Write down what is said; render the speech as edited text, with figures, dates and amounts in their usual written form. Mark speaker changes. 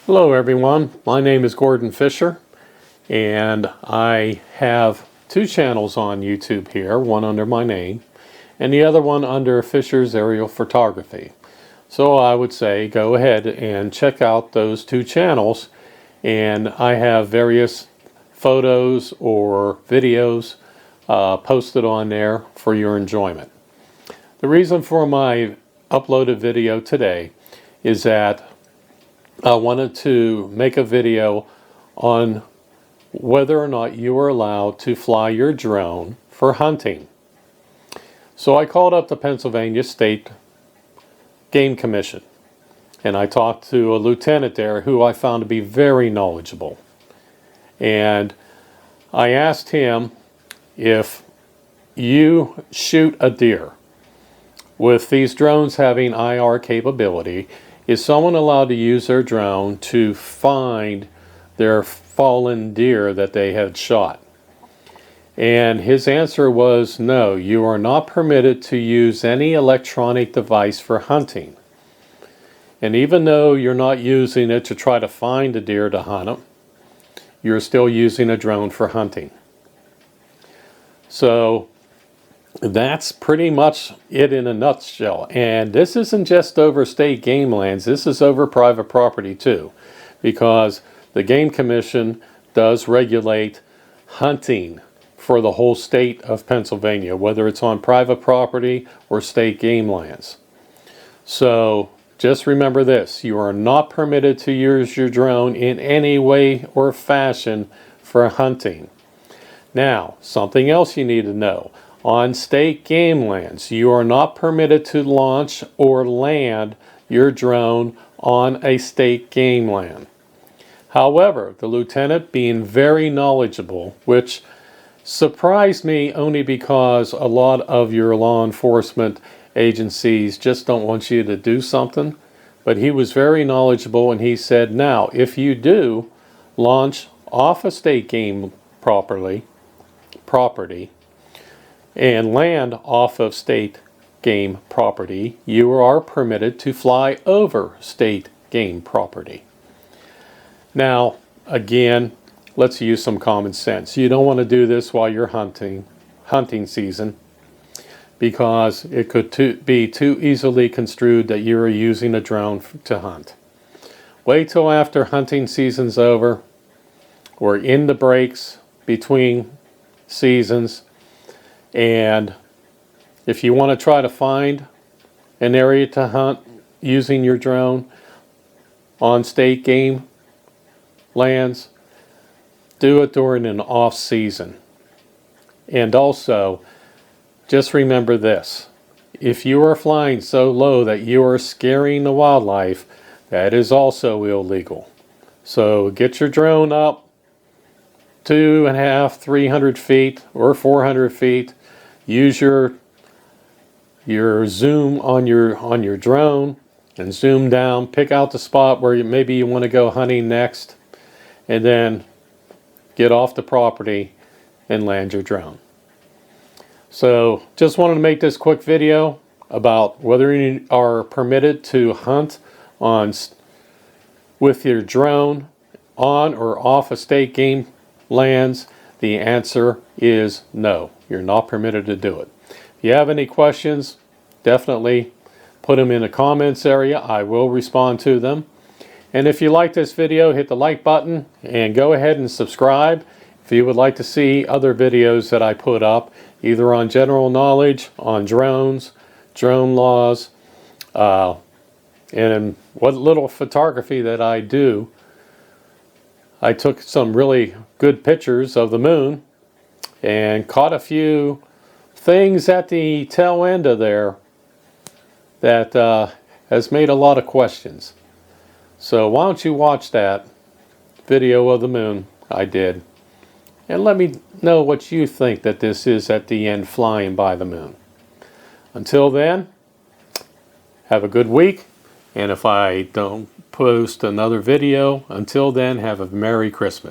Speaker 1: Hello everyone, my name is Gordon Fisher and I have two channels on YouTube here, one under my name and the other one under Fisher's Aerial Photography. So I would say go ahead and check out those two channels, and I have various photos or videos posted on there for your enjoyment. The reason for my uploaded video today is that I wanted to make a video on whether or not you are allowed to fly your drone for hunting. So I called up the Pennsylvania State Game Commission and I talked to a lieutenant there who I found to be very knowledgeable. And I asked him, if you shoot a deer with these drones having IR capability, is someone allowed to use their drone to find their fallen deer that they had shot? And his answer was no, you are not permitted to use any electronic device for hunting. And even though you're not using it to try to find a deer to hunt them, you're still using a drone for hunting. So that's pretty much it in a nutshell. And this isn't just over state game lands, this is over private property too, because the Game Commission does regulate hunting for the whole state of Pennsylvania, whether it's on private property or state game lands. So just remember this, you are not permitted to use your drone in any way or fashion for hunting. Now, something else you need to know. On state game lands, you are not permitted to launch or land your drone on a state game land. However, the lieutenant, being very knowledgeable, which surprised me only because a lot of your law enforcement agencies just don't want you to do something, but he was very knowledgeable and he said, now, if you do launch off a state game property, and land off of state game property, you are permitted to fly over state game property. Now, again, let's use some common sense. You don't want to do this while you're hunting season, because it could be too easily construed that you're using a drone to hunt. Wait till after hunting season's over, or in the breaks between seasons, and if you want to try to find an area to hunt using your drone on state game lands, do it during an off season. And also, just remember this, if you are flying so low that you are scaring the wildlife, that is also illegal. So get your drone up 250, 300 feet or 400 feet. Use your zoom on your drone and zoom down. Pick out the spot where maybe you want to go hunting next, and then get off the property and land your drone. So just wanted to make this quick video about whether you are permitted to hunt with your drone on or off of state game lands. The answer is no. You're not permitted to do it. If you have any questions, definitely put them in the comments area. I will respond to them. And if you like this video, hit the like button and go ahead and subscribe if you would like to see other videos that I put up, either on general knowledge, on drones, drone laws, and what little photography that I do. I took some really good pictures of the moon and caught a few things at the tail end of there that has made a lot of questions. So why don't you watch that video of the moon I did, and let me know what you think that this is at the end flying by the moon. Until then, have a good week, and if I don't post another video, until then, have a Merry Christmas.